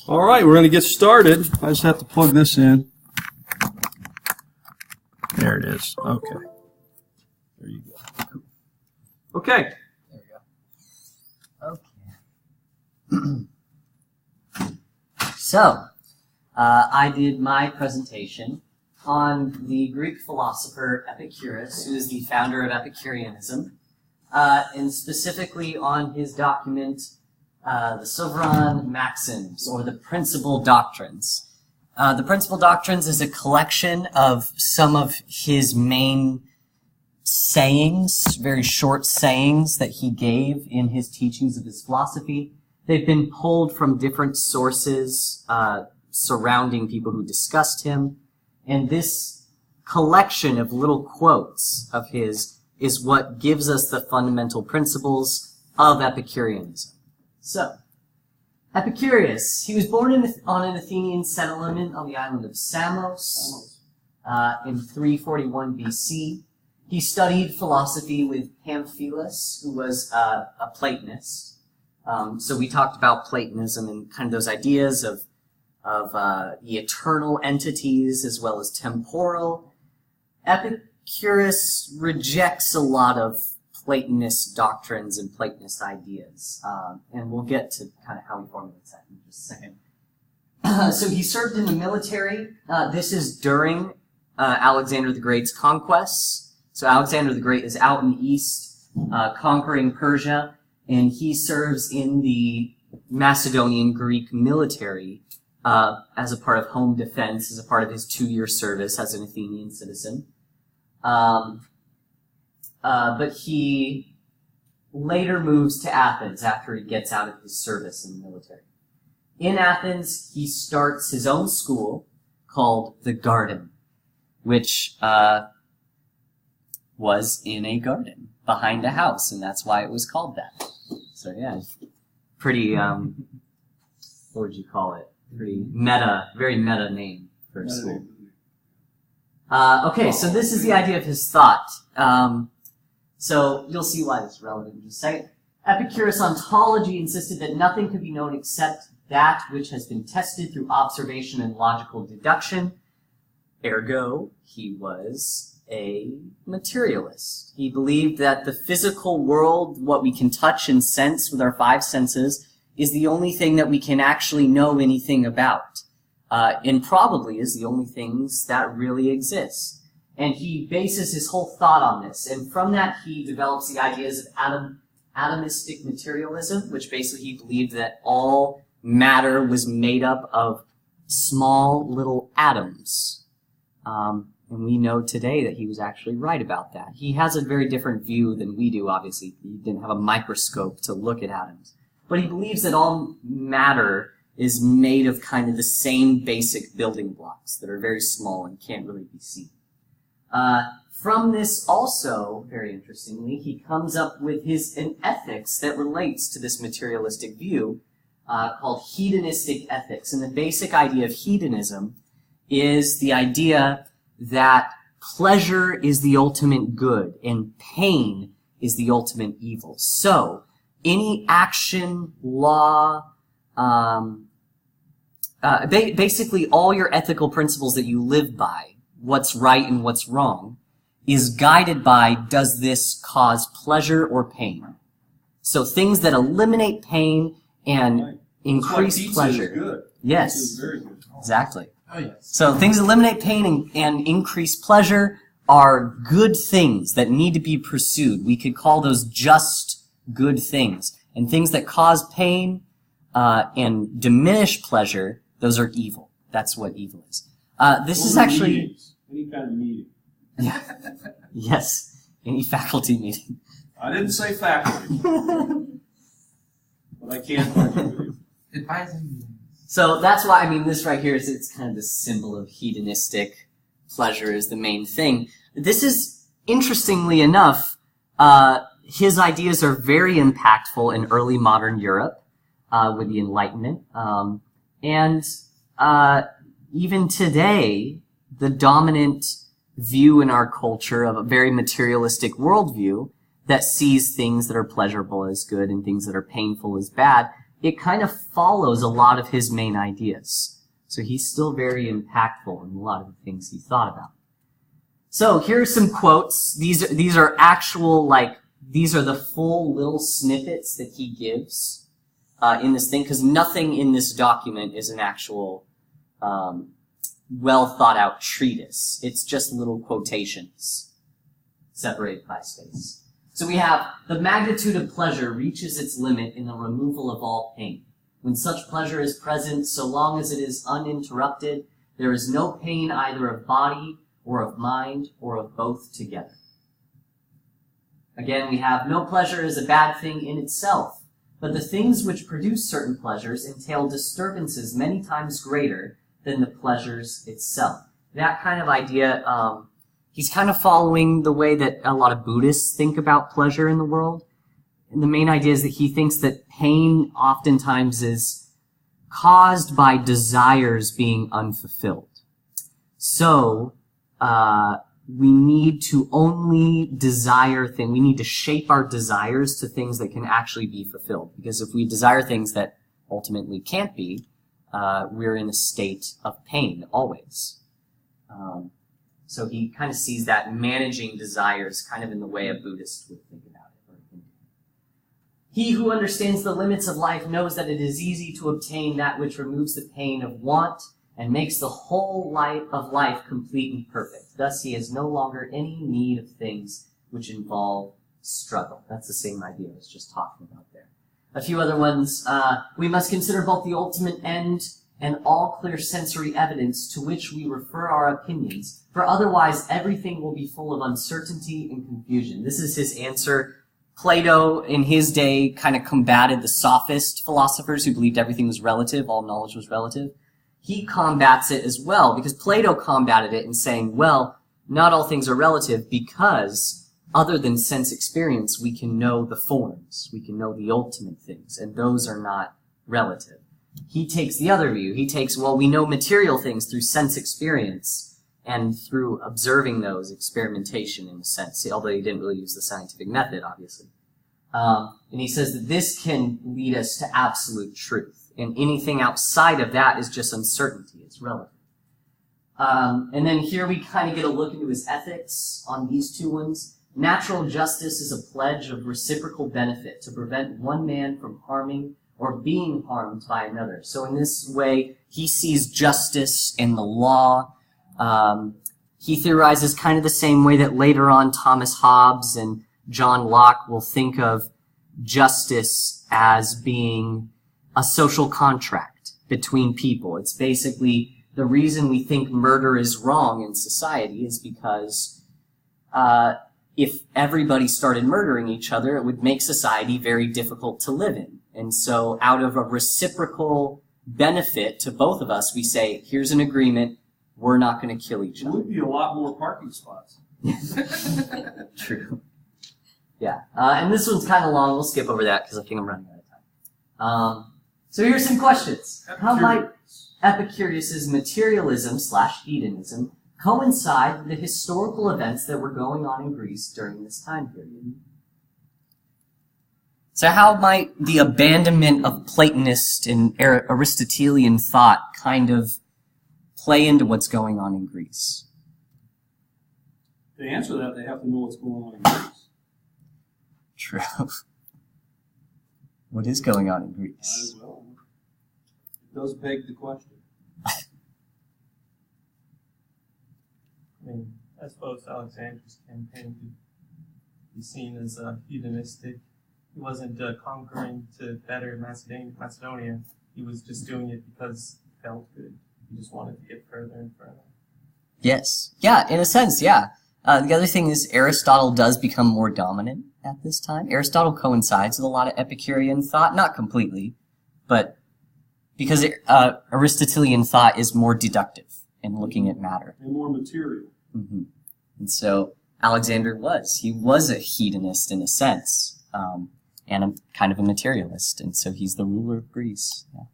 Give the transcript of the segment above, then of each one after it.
All right, we're going to get started. I just have to plug this in. There it is. Okay. There you go. Cool. Okay. There we go. Okay. So, I did my presentation on the Greek philosopher Epicurus, who is the founder of Epicureanism, and specifically on his document, the Sovereign Maxims, or the Principal Doctrines. The Principal Doctrines is a collection of some of his main sayings, very short sayings that he gave in his teachings of his philosophy. They've been pulled from different sources surrounding people who discussed him. And this collection of little quotes of his is what gives us the fundamental principles of Epicureanism. So, Epicurus, he was born on an Athenian settlement on the island of Samos in 341 BC. He studied philosophy with Pamphilus, who was a Platonist. So we talked about Platonism and kind of those ideas of the eternal entities as well as temporal. Epicurus rejects a lot of Platonist doctrines and Platonist ideas, and we'll get to kind of how he formulates that in just a second. So he served in the military. This is during Alexander the Great's conquests. So Alexander the Great is out in the east, conquering Persia, and he serves in the Macedonian Greek military as a part of home defense, as a part of his 2-year service as an Athenian citizen. But he later moves to Athens after he gets out of his service in the military. In Athens, he starts his own school called the Garden, which was in a garden behind a house, and that's why it was called that. So yeah, pretty, what would you call it? Pretty meta, very meta name for a school. Okay, so this is the idea of his thought. So you'll see why this is relevant in just a second. Epicurus' ontology insisted that nothing could be known except that which has been tested through observation and logical deduction. Ergo, he was a materialist. He believed that the physical world, what we can touch and sense with our 5 senses, is the only thing that we can actually know anything about. And probably is the only things that really exist. And he bases his whole thought on this. And from that, he develops the ideas of atomistic materialism, which basically he believed that all matter was made up of small little atoms. And we know today that he was actually right about that. He has a very different view than we do, obviously. He didn't have a microscope to look at atoms. But he believes that all matter is made of kind of the same basic building blocks that are very small and can't really be seen. From this also, very interestingly, he comes up with an ethics that relates to this materialistic view called hedonistic ethics. And the basic idea of hedonism is the idea that pleasure is the ultimate good and pain is the ultimate evil. So, any action, law, basically all your ethical principles that you live by, what's right and what's wrong, is guided by, does this cause pleasure or pain? So things that eliminate pain and increase pleasure. Is good. Yes. Pizza is very good. Exactly. Oh, yes. So things that eliminate pain and increase pleasure are good things that need to be pursued. We could call those just good things. And things that cause pain and diminish pleasure, those are evil. That's what evil is. This is actually... Meetings. Any kind of meeting. Yeah. Yes. Any faculty meeting. I didn't say faculty. But I can't argue with you. So that's why, I mean, this right here is, it's kind of the symbol of hedonistic pleasure is the main thing. This is, interestingly enough, his ideas are very impactful in early modern Europe with the Enlightenment. And even today, the dominant view in our culture of a very materialistic worldview that sees things that are pleasurable as good and things that are painful as bad it kind of follows a lot of his main ideas. So he's still very impactful in a lot of the things he thought about. So here are some quotes. These are actual, these are the full little snippets that he gives in this thing, because nothing in this document is an actual well thought out treatise. It's just little quotations separated by space. So we have, the magnitude of pleasure reaches its limit in the removal of all pain. When such pleasure is present, so long as it is uninterrupted, there is no pain either of body or of mind or of both together. Again, we have, no pleasure is a bad thing in itself, but the things which produce certain pleasures entail disturbances many times greater than the pleasures itself. That kind of idea, he's kind of following the way that a lot of Buddhists think about pleasure in the world. And the main idea is that he thinks that pain oftentimes is caused by desires being unfulfilled. So, we need to only desire things. We need to shape our desires to things that can actually be fulfilled. Because if we desire things that ultimately can't be, we're in a state of pain always. So he kind of sees that managing desires kind of in the way a Buddhist would think about it. He who understands the limits of life knows that it is easy to obtain that which removes the pain of want and makes the whole life of life complete and perfect. Thus he has no longer any need of things which involve struggle. That's the same idea I was just talking about there. A few other ones. We must consider both the ultimate end and all clear sensory evidence to which we refer our opinions, for otherwise everything will be full of uncertainty and confusion. This is his answer. Plato, in his day, kind of combated the sophist philosophers who believed everything was relative, all knowledge was relative. He combats it as well, because Plato combated it in saying, well, not all things are relative, because other than sense experience, we can know the forms, we can know the ultimate things, and those are not relative. He takes the other view. He takes, well, we know material things through sense experience and through observing those, experimentation in a sense, although he didn't really use the scientific method, obviously. And he says that this can lead us to absolute truth. And anything outside of that is just uncertainty. It's relative. And then here we kind of get a look into his ethics on these two ones. Natural justice is a pledge of reciprocal benefit to prevent one man from harming or being harmed by another. So in this way, he sees justice in the law. He theorizes kind of the same way that later on Thomas Hobbes and John Locke will think of justice as being a social contract between people. It's basically the reason we think murder is wrong in society is because if everybody started murdering each other, it would make society very difficult to live in. And so out of a reciprocal benefit to both of us, we say, here's an agreement, we're not going to kill each other. There would be a lot more parking spots. True. Yeah. And this one's kind of long. We'll skip over that because I think I'm running out of time. So here's some questions. How might Epicurus's materialism/hedonism coincide with the historical events that were going on in Greece during this time period? So how might the abandonment of Platonist and Aristotelian thought kind of play into what's going on in Greece? To answer that, they have to know what's going on in Greece. True. What is going on in Greece? Well, it does beg the question. I mean, I suppose Alexander's campaign could be seen as hedonistic. He wasn't conquering to better Macedonia. He was just doing it because it felt good. He just wanted to get further and further. Yes. Yeah, in a sense, yeah. The other thing is Aristotle does become more dominant at this time. Aristotle coincides with a lot of Epicurean thought, not completely, but because Aristotelian thought is more deductive in looking at matter. And more material. Mm-hmm. And so Alexander he was a hedonist in a sense, and a kind of a materialist, and so he's the ruler of Greece. Yeah.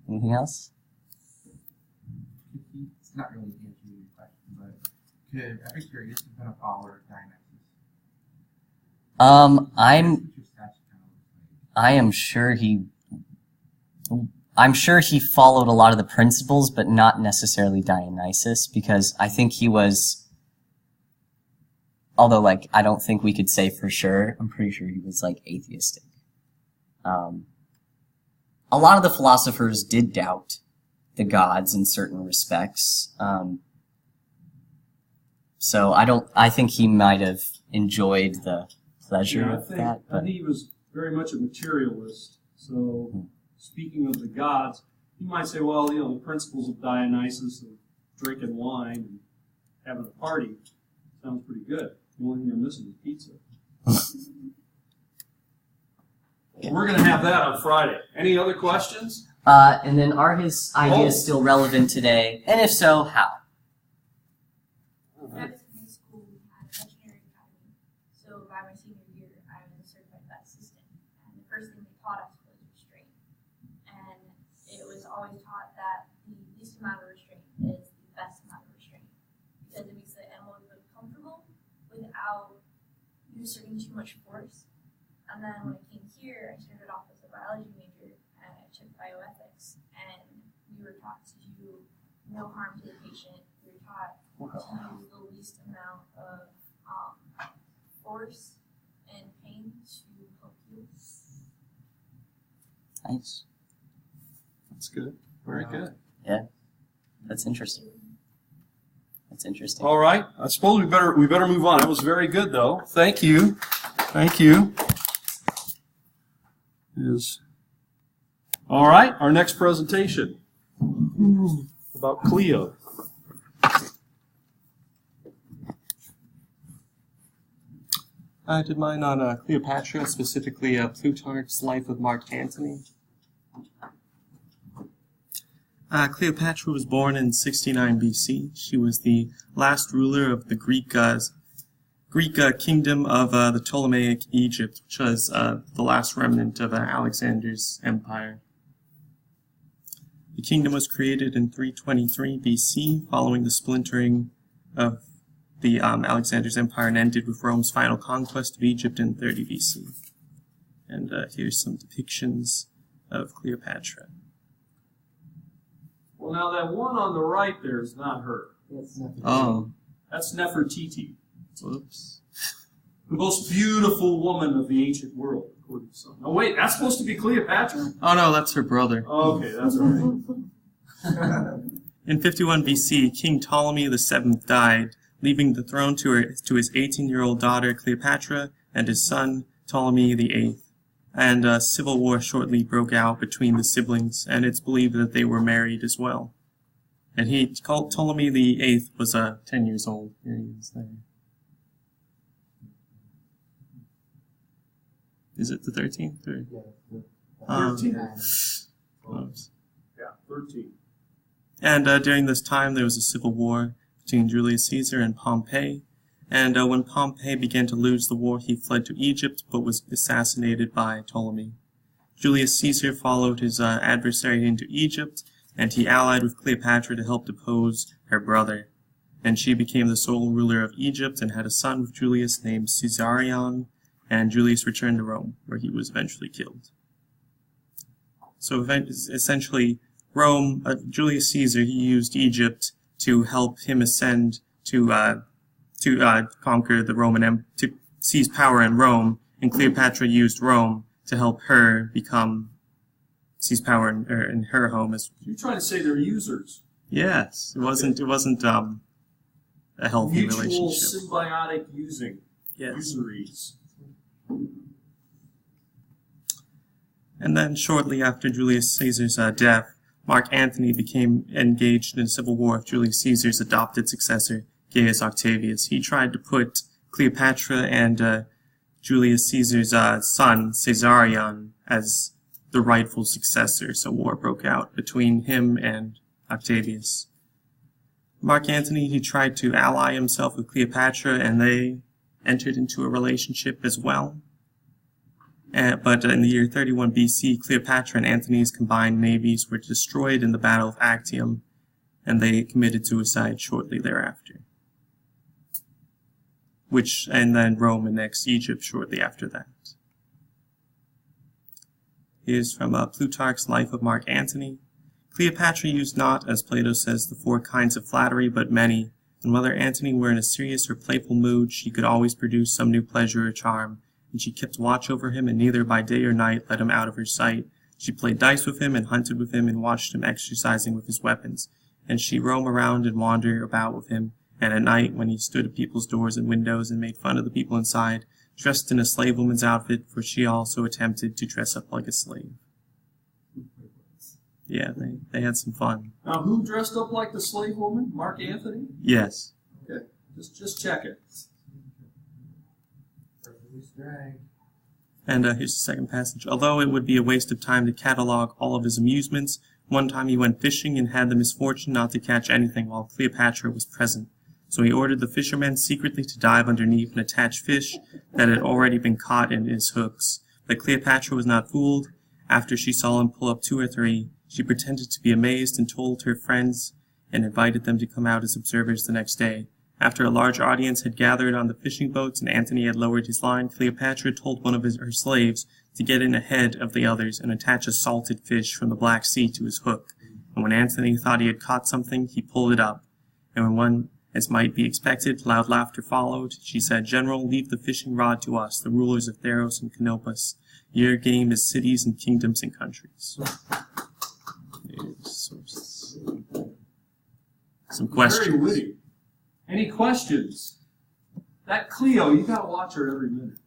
Anything else? It's not really answering your question, but could Epicurus have been a follower of Dionysus? I am sure he I'm sure he followed a lot of the principles, but not necessarily Dionysus, because I think he was, although, like, I don't think we could say for sure, I'm pretty sure he was, like, atheistic. A lot of the philosophers did doubt the gods in certain respects. So I think he might have enjoyed the pleasure of that. I think he was very much a materialist. So, speaking of the gods, you might say, well, the principles of Dionysus of drinking wine and having a party sounds pretty good. The only thing you're missing is pizza. We're going to have that on Friday. Any other questions? And then are his ideas still relevant today? And if so, how? When I was in high school, we had a veterinary academy. So by my senior year, I was a certified vet assistant. And the first thing they taught us was restraint. And it was always taught that the least amount of restraint is the best amount of restraint. Because it makes the animal really comfortable without usurping too much force. And then when I came here, I started off as a biology major, and I took bioethics, and we were taught to do no harm to the patient. We were taught to use the least amount of force and pain to help you. Nice. That's good. Very good. Yeah. That's interesting. That's interesting. All right. I suppose we better move on. That was very good, though. Thank you. Thank you. All right. Our next presentation about Cleo. I did mine on Cleopatra, specifically Plutarch's Life of Mark Antony. Cleopatra was born in 69 BC. She was the last ruler of the Greek kingdom of the Ptolemaic Egypt, which was the last remnant of Alexander's empire. The kingdom was created in 323 BC, following the splintering of the Alexander's empire, and ended with Rome's final conquest of Egypt in 30 BC. And here's some depictions of Cleopatra. Well, now that one on the right there is not her. Oh. That's Nefertiti. Whoops. The most beautiful woman of the ancient world, according to some. Oh, wait, that's supposed to be Cleopatra? Oh no, that's her brother. Okay, that's all right. In 51 BC, King Ptolemy VII died, leaving the throne to his 18-year-old daughter Cleopatra and his son Ptolemy VIII. And a civil war shortly broke out between the siblings, and it's believed that they were married as well. And Ptolemy VIII was 10 years old. Here he is there. Is it the 13th? Or? Yeah, 13. Yeah, 13. And during this time, there was a civil war between Julius Caesar and Pompey. And when Pompey began to lose the war, he fled to Egypt, but was assassinated by Ptolemy. Julius Caesar followed his adversary into Egypt, and he allied with Cleopatra to help depose her brother. And she became the sole ruler of Egypt and had a son with Julius named Caesarion, and Julius returned to Rome, where he was eventually killed. So essentially, Julius Caesar, he used Egypt to help him ascend to conquer the Roman Empire, to seize power in Rome, and Cleopatra used Rome to help her seize power in her home. You're trying to say they're users. Yes, it wasn't a healthy Mutual relationship. symbiotic using. Yes. Usuries. And then shortly after Julius Caesar's death, Mark Antony became engaged in a civil war with Julius Caesar's adopted successor, Gaius Octavius. He tried to put Cleopatra and Julius Caesar's son, Caesarion, as the rightful successor, so war broke out between him and Octavius. Mark Antony, he tried to ally himself with Cleopatra, and they entered into a relationship as well. But in the year 31 BC, Cleopatra and Antony's combined navies were destroyed in the Battle of Actium, and they committed suicide shortly thereafter. And then Rome annexed Egypt shortly after that. is from Plutarch's Life of Mark Antony. Cleopatra used not, as Plato says, the 4 kinds of flattery, but many, and whether Antony were in a serious or playful mood, she could always produce some new pleasure or charm, and she kept watch over him, and neither by day or night let him out of her sight. She played dice with him, and hunted with him, and watched him exercising with his weapons, and she roam around and wander about with him, and at night, when he stood at people's doors and windows and made fun of the people inside, dressed in a slave woman's outfit, for she also attempted to dress up like a slave. Yeah, they had some fun. Now, who dressed up like the slave woman? Mark Antony? Yes. Okay, just check it. And here's the second passage. Although it would be a waste of time to catalog all of his amusements, one time he went fishing and had the misfortune not to catch anything while Cleopatra was present. So he ordered the fishermen secretly to dive underneath and attach fish that had already been caught in his hooks. But Cleopatra was not fooled. After she saw him pull up 2 or 3, she pretended to be amazed and told her friends and invited them to come out as observers the next day. After a large audience had gathered on the fishing boats and Antony had lowered his line, Cleopatra told one of her slaves to get in ahead of the others and attach a salted fish from the Black Sea to his hook. And when Antony thought he had caught something, he pulled it up. And when, as might be expected, loud laughter followed, she said, "General, leave the fishing rod to us, the rulers of Theros and Canopus. Your game is cities and kingdoms and countries." Sources. Some questions. Very witty. Any questions? That Cleo, you gotta watch her every minute.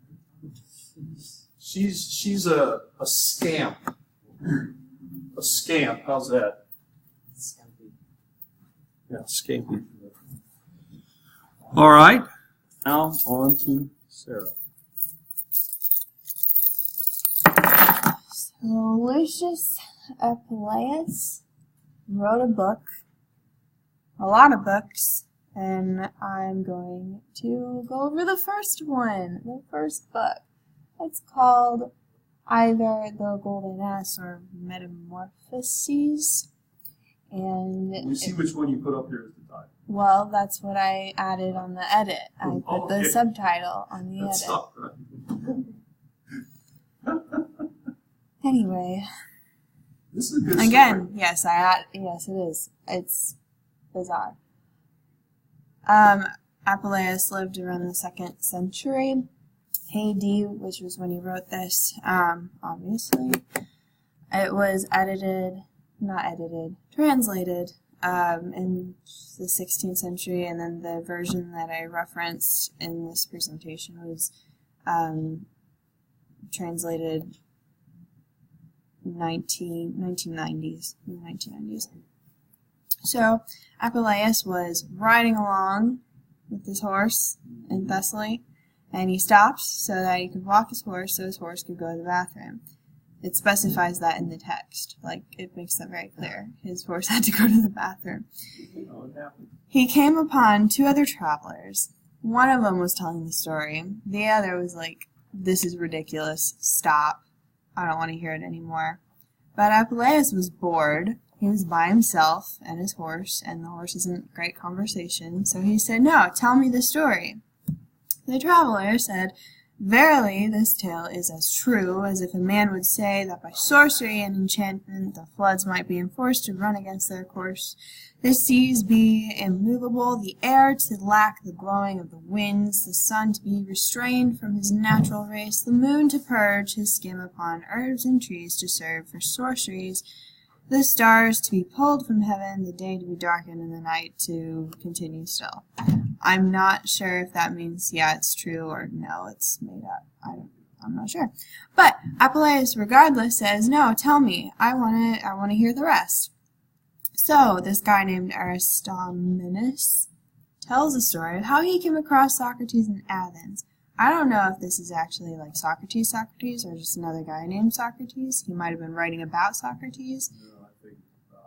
She's a scamp. A scamp. How's that? Yeah, scampy. All right. Now on to Sarah. So Lucius Apuleius wrote a book, a lot of books, and I'm going to go over the first one, the first book. It's called either The Golden Ass or Metamorphoses. And We see which one you put up here as the title. well, that's what I added on the edit. I put the Okay. subtitle on the That's edit. all right. Anyway, This is a good again, story. yes, it is. It's bizarre. Apuleius lived around the 2nd century AD, which was when he wrote this, obviously. It was translated in the 16th century, and then the version that I referenced in this presentation was translated 1990s, in the 1990s. So Apuleius was riding along with his horse in Thessaly, and he stopped so that he could walk his horse so his horse could go to the bathroom. It specifies that in the text. Like, it makes that very clear. His horse had to go to the bathroom. He came upon 2 other travelers. One of them was telling the story. The other was like, "This is ridiculous. Stop. I don't want to hear it anymore." But Apuleius was bored. He was by himself and his horse, and the horse isn't great conversation, so he said, "No, tell me the story." The traveler said, "Verily, this tale is as true as if a man would say that by sorcery and enchantment the floods might be enforced to run against their course, the seas be immovable, the air to lack the blowing of the winds, the sun to be restrained from his natural race, the moon to purge his skim upon herbs and trees to serve for sorceries, the stars to be pulled from heaven, the day to be darkened, and the night to continue still." I'm not sure if that means, yeah, it's true, or no, it's made up. I'm not sure. But Apuleius, regardless, says, "No, tell me. I want to hear the rest." So this guy named Aristomenes tells a story of how he came across Socrates in Athens. I don't know if this is actually like Socrates, or just another guy named Socrates. He might have been writing about Socrates. No,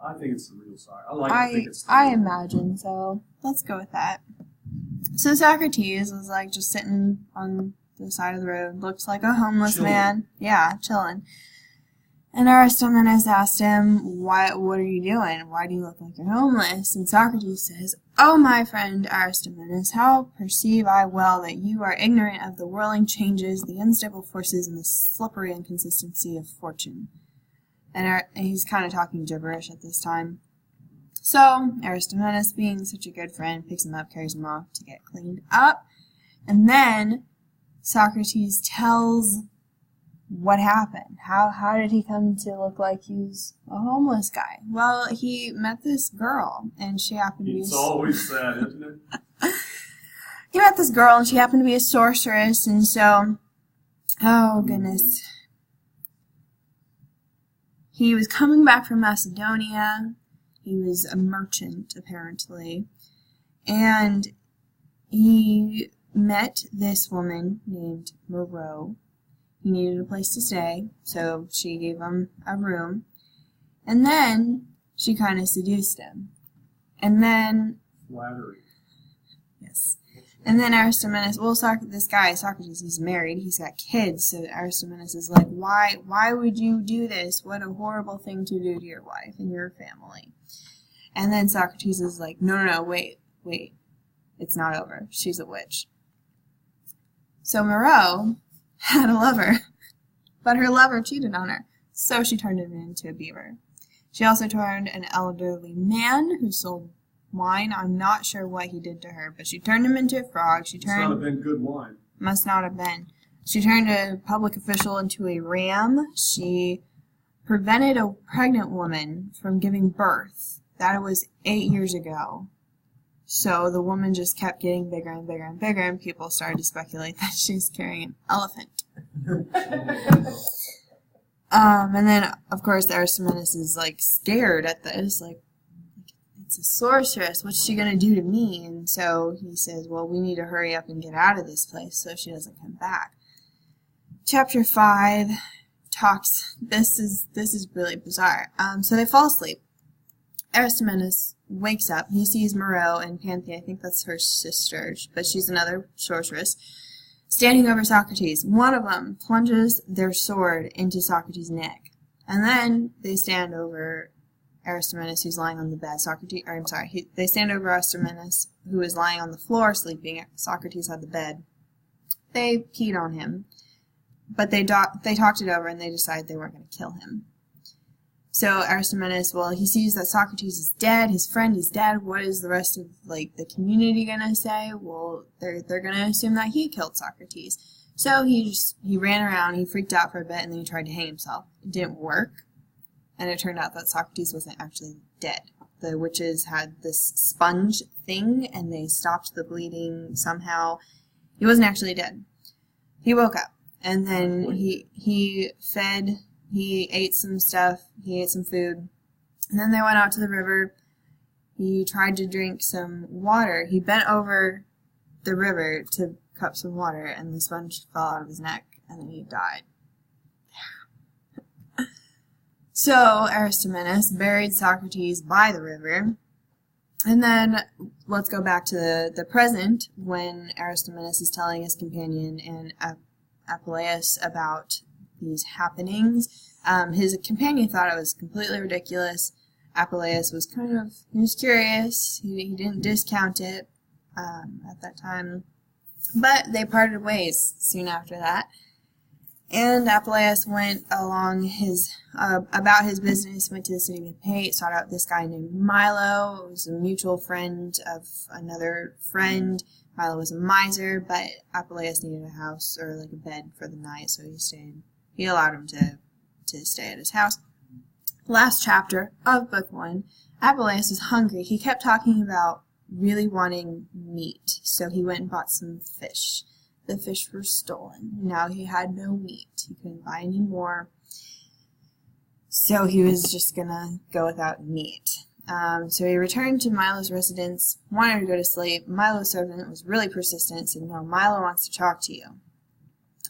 I think it's the real side. I think it's the I real- imagine so. Let's go with that. So Socrates was like just sitting on the side of the road, looked like a homeless Chilling. man. Yeah, chilling. And Aristomenes asked him, what are you doing? Why do you look like you're homeless? And Socrates says, O my friend Aristomenes, how perceive I well that you are ignorant of the whirling changes, the unstable forces, and the slippery inconsistency of fortune. And he's kind of talking gibberish at this time. So Aristomenes, being such a good friend, picks him up, carries him off to get cleaned up. And then Socrates tells what happened. How did he come to look like he's a homeless guy? Well, he met this girl, and she happened to be... It's always sad, isn't it? He met this girl, and she happened to be a sorceress, and so... Oh, goodness. He was coming back from Macedonia. He was a merchant, apparently. And he met this woman named Moreau. He needed a place to stay, so she gave him a room. And then she kind of seduced him. And then... Flattery. Yes. And then Aristomenes, well, this guy, Socrates, he's married, he's got kids, so Aristomenes is like, why would you do this? What a horrible thing to do to your wife and your family. And then Socrates is like, no, wait. It's not over. She's a witch. So Moreau had a lover, but her lover cheated on her, so she turned him into a beaver. She also turned an elderly man who sold wine. I'm not sure what he did to her, but she turned him into a frog. Must not have been good wine. Must not have been. She turned a public official into a ram. She prevented a pregnant woman from giving birth. That was 8 years ago. So the woman just kept getting bigger and bigger and bigger, and people started to speculate that she's carrying an elephant. And then, of course, Aristomenes is, like, scared at this. Like, it's a sorceress. What's she going to do to me? And so he says, well, we need to hurry up and get out of this place so she doesn't come back. Chapter 5 talks, this is really bizarre. So they fall asleep. Aristomenes wakes up. He sees Moreau and Panthea, I think that's her sister, but she's another sorceress, standing over Socrates. One of them plunges their sword into Socrates' neck. And then they stand over Aristomenes, who's lying on the bed. They stand over Aristomenes, who is lying on the floor sleeping. Socrates had the bed. They peed on him, but they talked it over and they decided they weren't going to kill him. So Aristomenes, well, he sees that Socrates is dead, his friend is dead. What is the rest of, like, the community gonna say? Well, they're gonna assume that he killed Socrates. So he ran around, he freaked out for a bit, and then he tried to hang himself. It didn't work, and it turned out that Socrates wasn't actually dead. The witches had this sponge thing, and they stopped the bleeding somehow. He wasn't actually dead. He woke up, and then he ate some stuff, he ate some food, and then they went out to the river. He tried to drink some water. He bent over the river to cup some water, and the sponge fell out of his neck, and then he died. So Aristomenes buried Socrates by the river, and then let's go back to the present, when Aristomenes is telling his companion and Apuleius about these happenings. His companion thought it was completely ridiculous. Apuleius was he was curious. He didn't discount it at that time. But they parted ways soon after that. And Apuleius went along about his business, went to the city of Hipate, sought out this guy named Milo. It was a mutual friend of another friend. Milo was a miser, but Apuleius needed a house or like a bed for the night, so he stayed. He allowed him to stay at his house. Last chapter of book 1, Apuleius was hungry. He kept talking about really wanting meat, so he went and bought some fish. The fish were stolen. Now he had no meat. He couldn't buy any more. So he was just gonna go without meat. So he returned to Milo's residence, wanted to go to sleep. Milo's servant was really persistent, said, no, Milo wants to talk to you.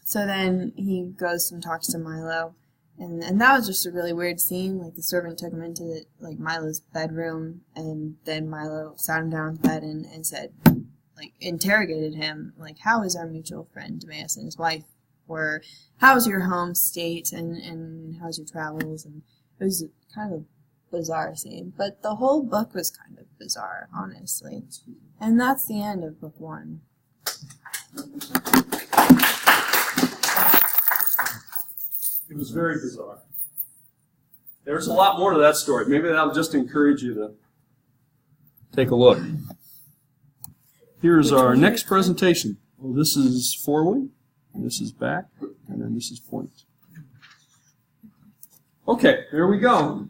So then he goes and talks to Milo, and that was just a really weird scene. Like, the servant took him into Milo's bedroom, and then Milo sat him down on the bed and said, interrogated him, how is our mutual friend Timaeus and his wife were, how's your home state and how's your travels, and it was kind of a bizarre scene. But the whole book was kind of bizarre, honestly. And that's the end of book 1. It was very bizarre. There's a lot more to that story. Maybe that'll just encourage you to take a look. Here's our next presentation. Well, this is forward, this is back, and then this is point. Okay, there we go.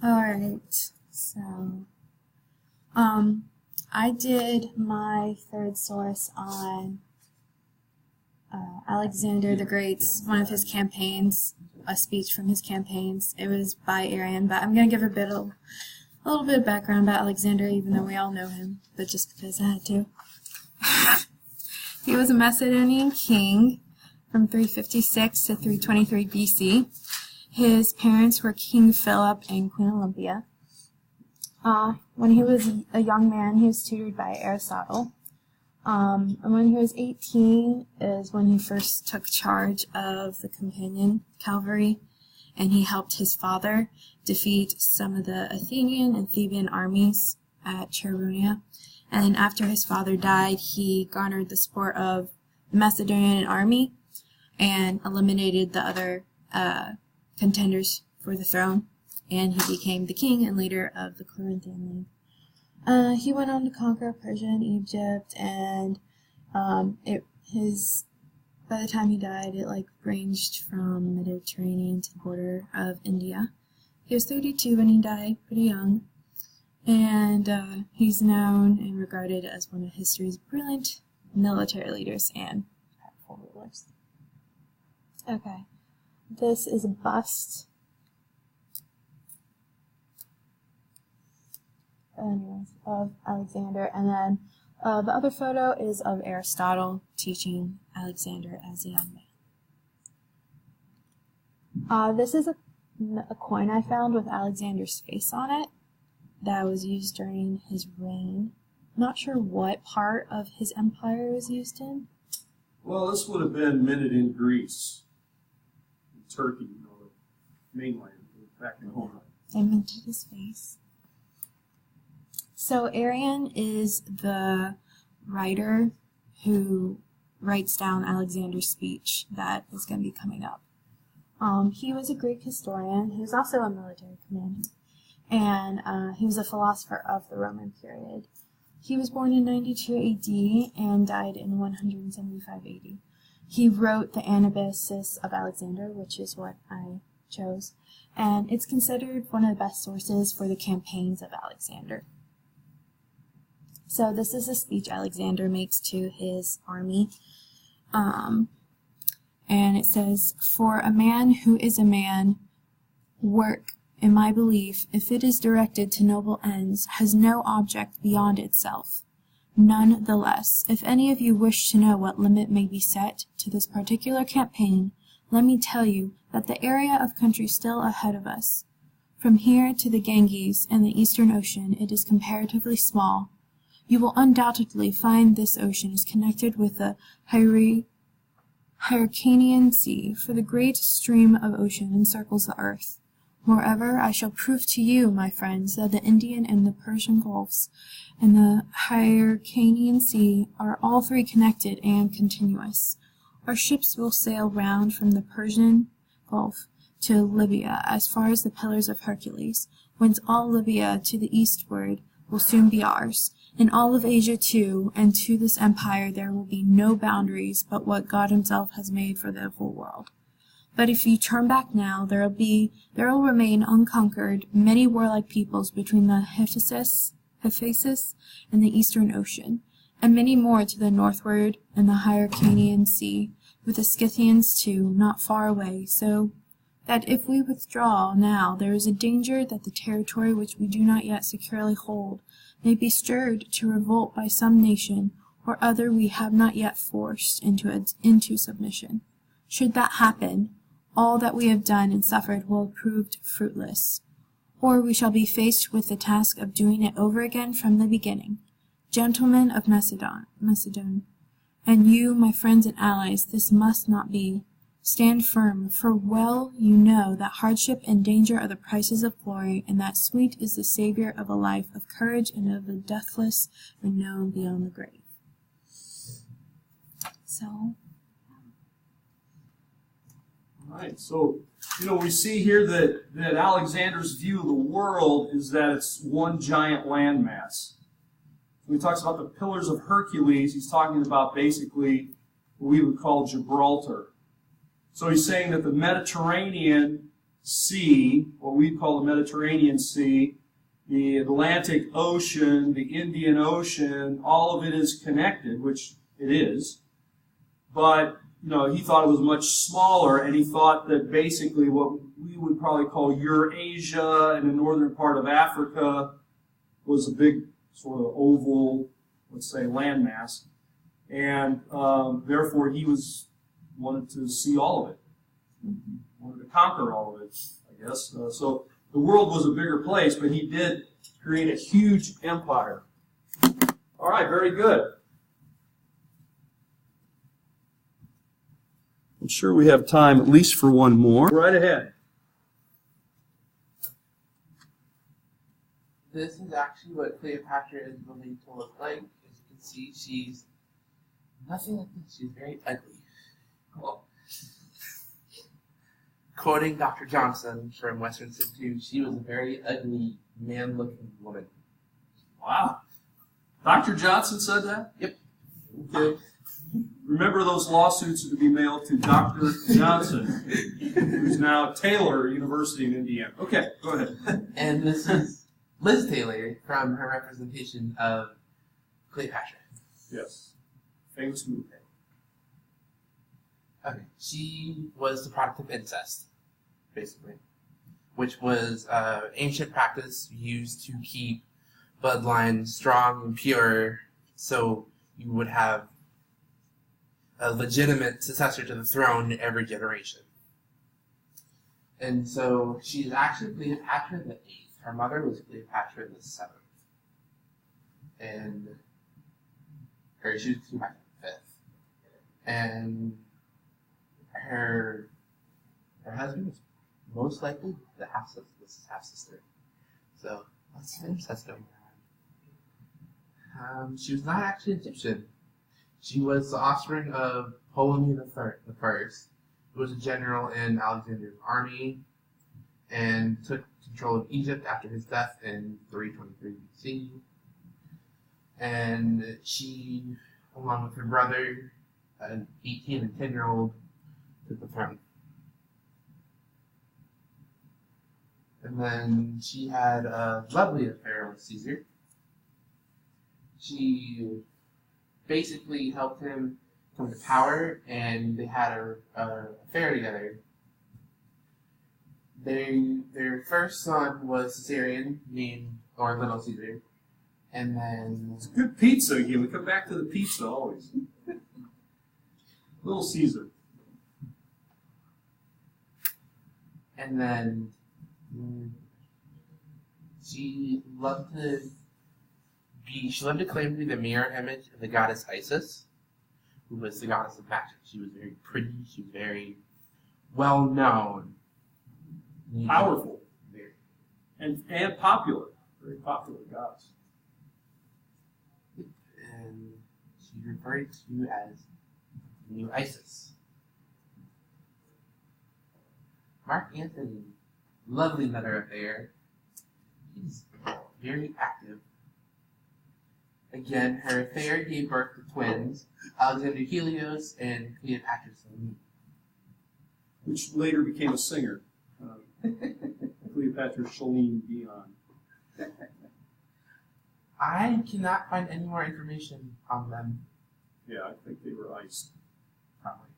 Alright, so, I did my third source on Alexander the Great's, one of his campaigns, a speech from his campaigns. It was by Arian, but I'm going to give a little bit of background about Alexander, even though we all know him, but just because I had to. He was a Macedonian king from 356 to 323 BC. His parents were King Philip and Queen Olympia. When he was a young man, he was tutored by Aristotle. And when he was 18 is when he first took charge of the companion cavalry, and he helped his father defeat some of the Athenian and Theban armies at Cherunia. And after his father died, he garnered the support of the Macedonian army and eliminated the other contenders for the throne, and he became the king and leader of the Corinthian League. He went on to conquer Persia and Egypt, and by the time he died, it ranged from the Mediterranean to the border of India. He was 32 when he died, pretty young, and he's known and regarded as one of history's brilliant military leaders and powerful rulers. Okay, this is a bust. Of Alexander, and then the other photo is of Aristotle teaching Alexander as a young man. This is a coin I found with Alexander's face on it that was used during his reign. Not sure what part of his empire it was used in. Well, this would have been minted in Greece, in Turkey, the mainland, back in home. They minted his face. So Arian is the writer who writes down Alexander's speech that is going to be coming up. He was a Greek historian. He was also a military commander, and he was a philosopher of the Roman period. He was born in 92 AD and died in 175 AD. He wrote the Anabasis of Alexander, which is what I chose, and it's considered one of the best sources for the campaigns of Alexander. So this is a speech Alexander makes to his army, and it says, "For a man who is a man, work, in my belief, if it is directed to noble ends, has no object beyond itself. None the less, if any of you wish to know what limit may be set to this particular campaign, let me tell you that the area of country still ahead of us, from here to the Ganges and the Eastern Ocean, it is comparatively small. You will undoubtedly find this ocean is connected with the Hyrcanian Sea, for the great stream of ocean encircles the earth. Moreover, I shall prove to you, my friends, that the Indian and the Persian Gulfs and the Hyrcanian Sea are all three connected and continuous. Our ships will sail round from the Persian Gulf to Libya as far as the Pillars of Hercules, whence all Libya to the eastward will soon be ours. In all of Asia too, and to this empire there will be no boundaries but what God himself has made for the whole world. But if you turn back now, there will remain unconquered many warlike peoples between the Hephaestus and the Eastern Ocean, and many more to the northward and the Hyrcanian Sea, with the Scythians too, not far away, so that if we withdraw now, there is a danger that the territory which we do not yet securely hold may be stirred to revolt by some nation or other we have not yet forced into submission. Should that happen, all that we have done and suffered will have proved fruitless, or we shall be faced with the task of doing it over again from the beginning. Gentlemen of Macedon, And you, my friends and allies, this must not be. Stand firm, for well you know that hardship and danger are the prices of glory, and that sweet is the savor of a life of courage and of a deathless renown beyond the grave. So, All right, so, we see here that Alexander's view of the world is that it's one giant landmass. When he talks about the pillars of Hercules, he's talking about basically what we would call Gibraltar. So he's saying that the Mediterranean Sea, what we call the Mediterranean Sea, the Atlantic Ocean, the Indian Ocean, all of it is connected, which it is. But, he thought it was much smaller, and he thought that basically what we would probably call Eurasia and the northern part of Africa was a big sort of oval, let's say, landmass. And therefore he wanted to see all of it. Wanted to conquer all of it, I guess. So the world was a bigger place, but he did create a huge empire. All right, very good. I'm sure we have time at least for one more. Right ahead. This is actually what Cleopatra is believed to look like. As you can see, she's nothing like this. She's very ugly. Well, quoting Dr. Johnson from Western Institute, she was a very ugly, man-looking woman. Wow. Dr. Johnson said that? Yep. Okay. Remember those lawsuits to be mailed to Dr. Johnson, who's now at Taylor University in Indiana. Okay, go ahead. And this is Liz Taylor from her representation of Cleopatra. Yes. Famous movie. Okay. She was the product of incest, basically, which was ancient practice used to keep bloodlines strong and pure, so you would have a legitimate successor to the throne every generation. And so she's actually Cleopatra the 8th. Her mother was Cleopatra the 7th. And she was Cleopatra the 5th. And her husband was most likely the half-sister. So lots of incest going on. She was not actually Egyptian. She was the offspring of Ptolemy the First, who was a general in Alexander's army and took control of Egypt after his death in 323 BC. And she, along with her brother, an 18 and 10-year-old, took the throne. And then she had a lovely affair with Caesar. She basically helped him come to power, and they had a affair together. Their first son was Caesarion, or Little Caesar, and then It's good pizza again. We come back to the pizza always. Little Caesar. and then she loved to claim to be the mirror image of the goddess Isis, who was the goddess of magic. She was very pretty. She was very well known, Powerful. And popular. Very popular goddess. and she referred to as the new Isis. Mark Antony, lovely mother affair. He's very active. Again, her affair gave birth to twins, Alexander Helios and Cleopatra Selene. Which later became a singer. Cleopatra Shalene Dion. I cannot find any more information on them. Yeah, I think they were iced. Probably.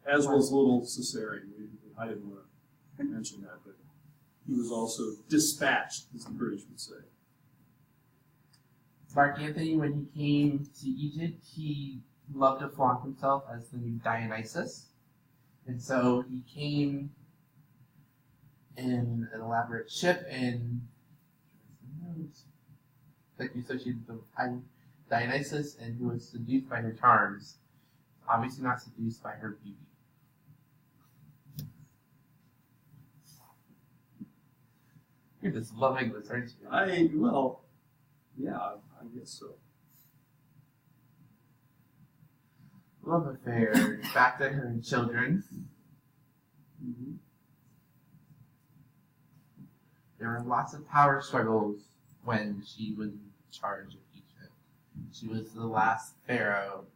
As was little Caesarion. I didn't want to mention that, but he was also dispatched, as the British would say. Mark Antony, when he came to Egypt, he loved to flaunt himself as the new Dionysus. And so he came in an elaborate ship and like you associated with Dionysus, and who was seduced by her charms, obviously not seduced by her beauty. You're just loving this, aren't you? Yeah, I guess so. Love affair. Back to her children. Mm-hmm. There were lots of power struggles when she was in charge of Egypt. She was the last pharaoh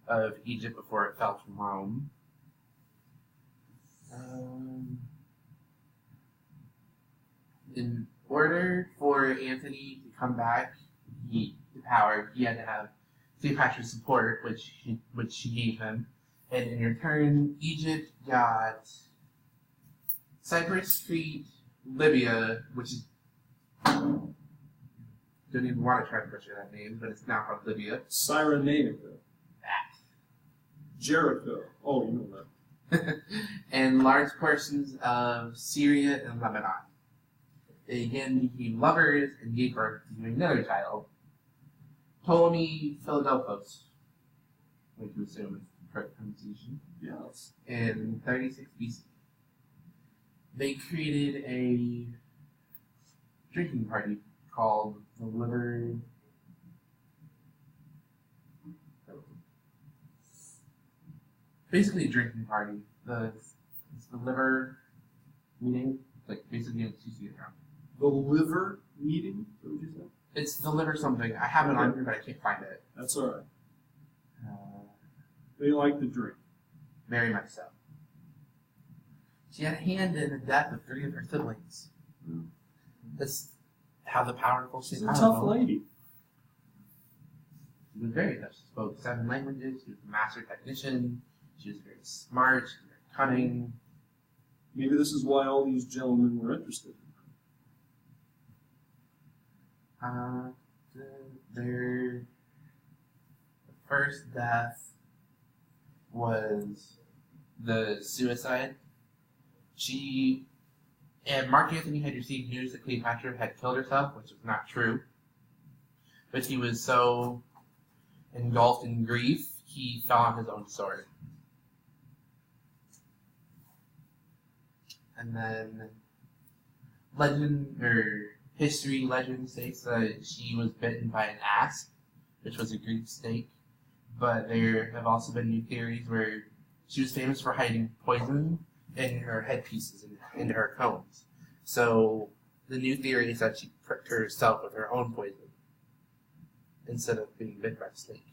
of Egypt before it fell to Rome. In order for Antony to come back to power, he had to have Cleopatra's support, which she gave him. And in return, Egypt got Cyprus, Crete, Libya, which is don't even want to try to butcher that name, but it's now called Libya. Cyrenaica. Jericho. Oh, you know that. And large portions of Syria and Lebanon. They again became lovers and gave birth to another child, Ptolemy Philadelphos, which you assume is the correct pronunciation. Yes. In 36 BC. They created a drinking party called the Liver. Basically, a drinking party. It's the liver meeting, like basically a CC account. The liver meeting? What did you say? It's the liver something. I have it on here, but I can't find it. That's all right. They like to drink. Very much so. She had a hand in the death of 3 of her siblings. That's how the powerful She's a tough lady. She was very tough. She spoke 7 languages. She was a master technician. She was very smart. She was very cunning. Maybe this is why all these gentlemen were interested in her. The first death was the suicide. And Mark Antony had received news that Cleopatra had killed herself, which was not true. But he was so engulfed in grief, he fell on his own sword. And then history legend states that she was bitten by an asp, which was a Greek snake. But there have also been new theories where she was famous for hiding poison in her headpieces and in her combs. So the new theory is that she pricked herself with her own poison instead of being bitten by a snake.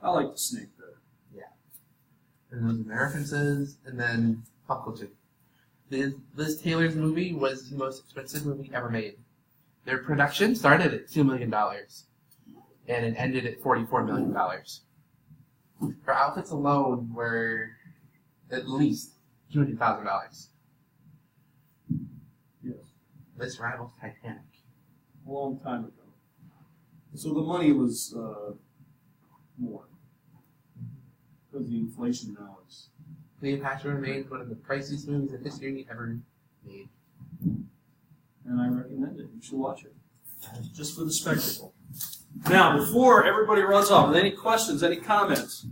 I like the snake better. Yeah. And those are references, and then pop culture. Liz Taylor's movie was the most expensive movie ever made. Their production started at $2 million, and it ended at $44 million. Her outfits alone were at least $200,000. Yes. This rivals Titanic. A long time ago. So the money was more. Because the inflation now is... Cleopatra remains one of the priciest movies in history ever made. And I recommend it. You should watch it. Just for the spectacle. Now, before everybody runs off, any questions, any comments?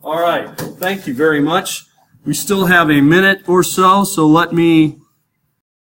All right. Thank you very much. We still have a minute or so let me